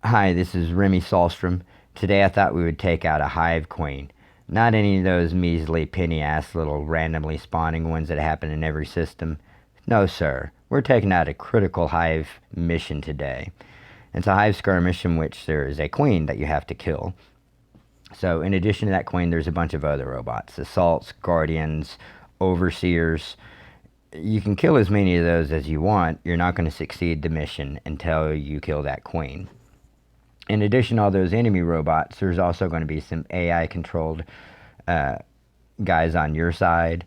Hi, this is Remy Solstrom. Today I thought we would take out a Hive queen. Not any of those measly penny-ass little randomly spawning ones that happen in every system. No, sir. We're taking out a critical Hive mission today. It's a Hive skirmish in which there is a queen that you have to kill. So in addition to that queen, there's a bunch of other robots. Assaults, guardians, overseers. You can kill as many of those as you want. You're not going to succeed the mission until you kill that queen. In addition to all those enemy robots, there's also going to be some AI-controlled guys on your side.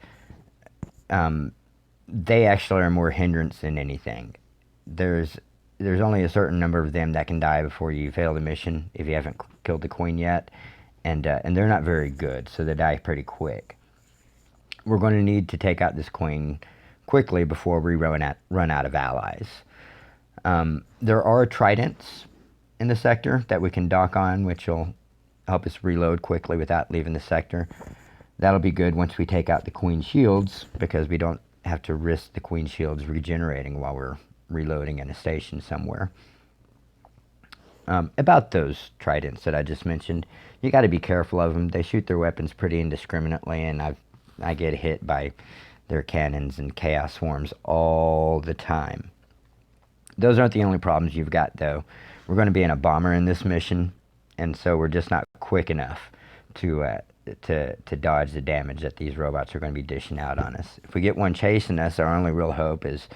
They actually are more hindrance than anything. There's only a certain number of them that can die before you fail the mission if you haven't killed the queen yet, and they're not very good, so they die pretty quick. We're going to need to take out this queen quickly before we run out of allies. There are tridents in the sector that we can dock on, which will help us reload quickly without leaving the sector. That'll be good once we take out the queen shields, because we don't have to risk the queen shields regenerating while we're reloading in a station somewhere. About those tridents that I just mentioned, you got to be careful of them. They shoot their weapons pretty indiscriminately, and I get hit by their cannons and chaos swarms all the time. Those aren't the only problems you've got, though. We're going to be in a bomber in this mission, and so we're just not quick enough to dodge the damage that these robots are going to be dishing out on us. If we get one chasing us, our only real hope is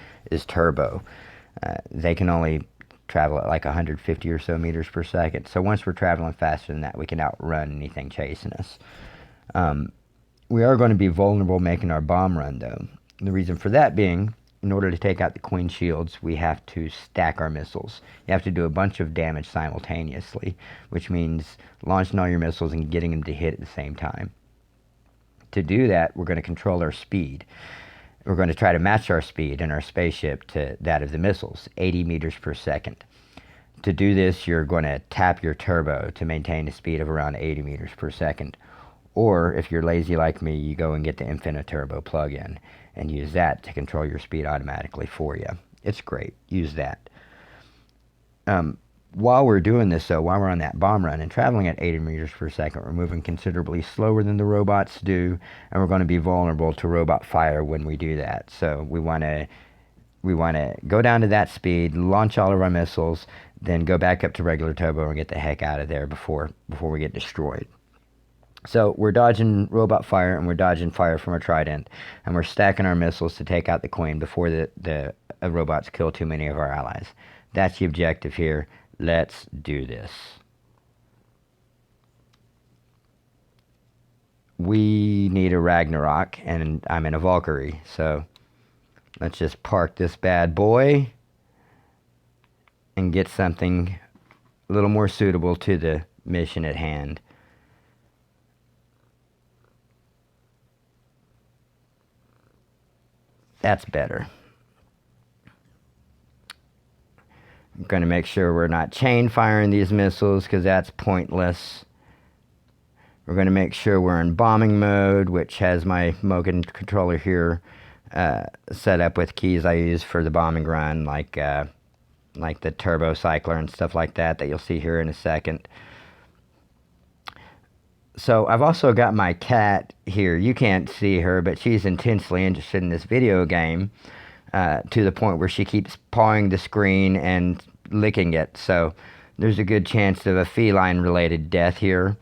turbo. They can only travel at like 150 or so meters per second. So once we're traveling faster than that, we can outrun anything chasing us. We are going to be vulnerable making our bomb run, though. The reason for that being, in order to take out the queen shields, we have to stack our missiles. You have to do a bunch of damage simultaneously, which means launching all your missiles and getting them to hit at the same time. To do that, we're going to control our speed. We're going to try to match our speed in our spaceship to that of the missiles, 80 meters per second. To do this, you're going to tap your turbo to maintain a speed of around 80 meters per second. Or, if you're lazy like me, you go and get the Infinite Turbo plug-in and use that to control your speed automatically for you. It's great. Use that. While we're doing this, though, while we're on that bomb run and traveling at 80 meters per second, we're moving considerably slower than the robots do, and we're going to be vulnerable to robot fire when we do that. So we want to go down to that speed, launch all of our missiles, then go back up to regular turbo and get the heck out of there before we get destroyed. So we're dodging robot fire, and we're dodging fire from a trident, and we're stacking our missiles to take out the queen before the robots kill too many of our allies. That's the objective here. Let's do this. We need a Ragnarok, and I'm in a Valkyrie, so let's just park this bad boy and get something a little more suitable to the mission at hand. That's better. I'm going to make sure we're not chain firing these missiles, because that's pointless. We're going to make sure we're in bombing mode, which has my Mogan controller here set up with keys I use for the bombing run, like the turbo cycler and stuff like that you'll see here in a second. So I've also got my cat here. You can't see her, but she's intensely interested in this video game to the point where she keeps pawing the screen and licking it. So there's a good chance of a feline-related death here.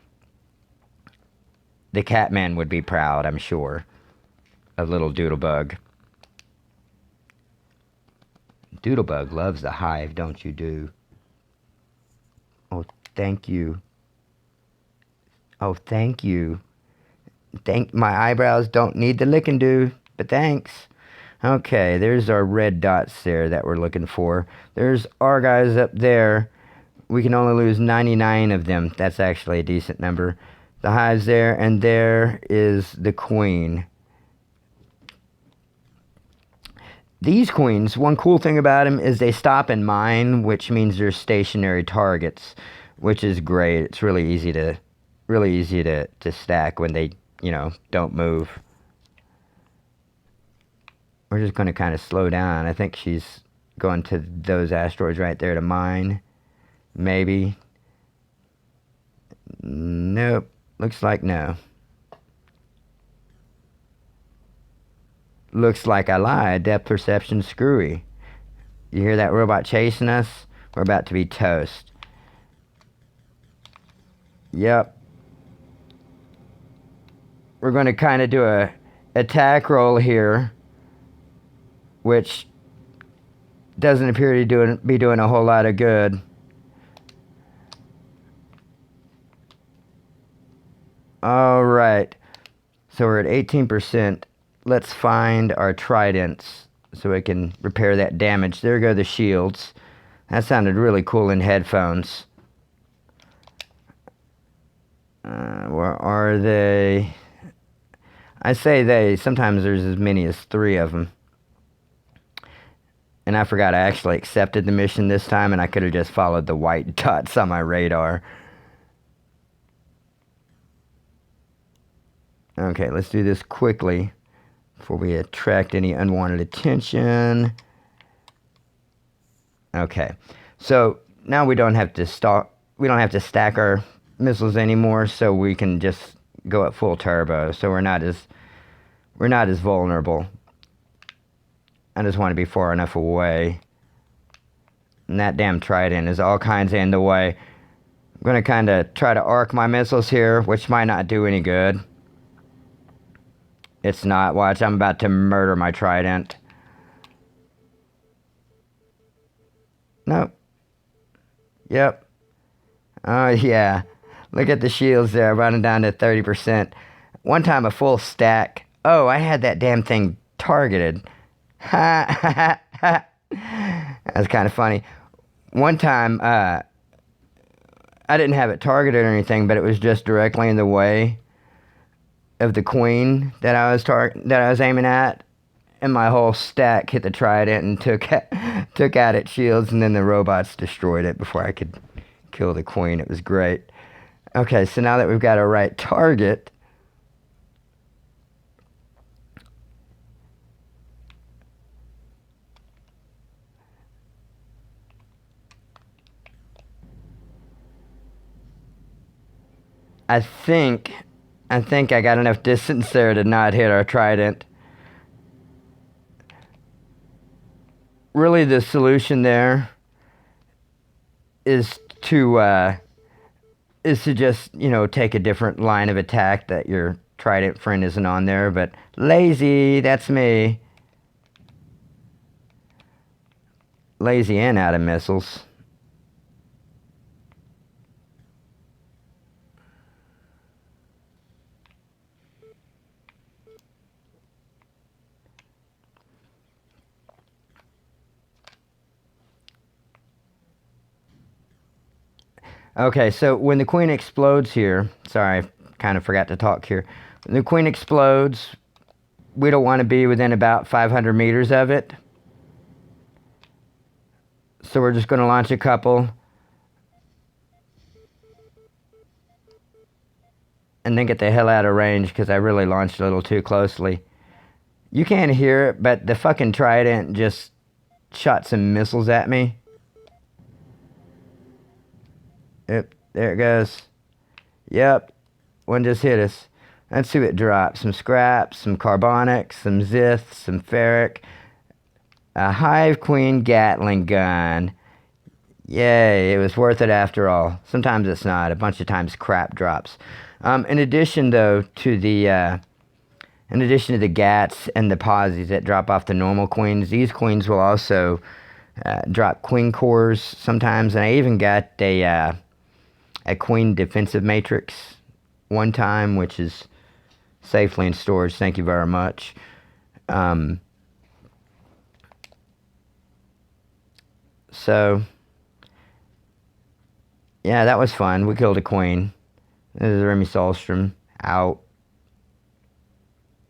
The Catman would be proud, I'm sure, of little Doodlebug. Doodlebug loves the Hive, don't you, do? Oh, thank you. Oh, thank you. My eyebrows don't need the licking do, but thanks. Okay, there's our red dots there that we're looking for. There's our guys up there. We can only lose 99 of them. That's actually a decent number. The Hive's there, and there is the queen. These queens, one cool thing about them is they stop and mine, which means they're stationary targets, which is great. It's really easy to stack when they, don't move. We're just going to kind of slow down. I think she's going to those asteroids right there to mine. Maybe. Nope. Looks like no. Looks like I lied. Depth perception screwy. You hear that robot chasing us? We're about to be toast. Yep. We're going to kind of do a attack roll here, which doesn't appear to be doing a whole lot of good. All right. So we're at 18%. Let's find our tridents so we can repair that damage. There go the shields. That sounded really cool in headphones. Where are they? I say they. Sometimes there's as many as 3 of them. And I forgot I actually accepted the mission this time, and I could have just followed the white dots on my radar. Okay, let's do this quickly before we attract any unwanted attention. Okay, so now we don't have to stack our missiles anymore, so we can just go at full turbo. So we're not as vulnerable. I just want to be far enough away. And that damn trident is all kinds of in the way. I'm going to kind of try to arc my missiles here, which might not do any good. It's not. Watch, I'm about to murder my trident. Nope. Yep. Oh, yeah. Look at the shields there, running down to 30%. One time a full stack. Oh, I had that damn thing targeted. Ha ha ha. That's kind of funny. One time, I didn't have it targeted or anything, but it was just directly in the way of the queen that I was aiming at, and my whole stack hit the trident and took out its shields, and then the robots destroyed it before I could kill the queen. It was great. Okay, so now that we've got a right target, I think I got enough distance there to not hit our trident. Really, the solution there is to just, take a different line of attack that your trident friend isn't on there. But lazy, that's me. Lazy and out of missiles. Okay, so when the queen explodes here, sorry, I kind of forgot to talk here. When the queen explodes, we don't want to be within about 500 meters of it. So we're just going to launch a couple. And then get the hell out of range because I really launched a little too closely. You can't hear it, but the fucking trident just shot some missiles at me. Yep, there it goes. Yep, one just hit us. Let's see what it drops. Some scraps, some carbonic, some zith, some ferric. A Hive Queen Gatling gun. Yay, it was worth it after all. Sometimes it's not. A bunch of times crap drops. In addition, though, to the gats and the posies that drop off the normal queens, these queens will also drop queen cores sometimes. And I even got a queen defensive matrix one time, which is safely in storage. Thank you very much. So, yeah, that was fun. We killed a queen. This is Remy Solstrom out.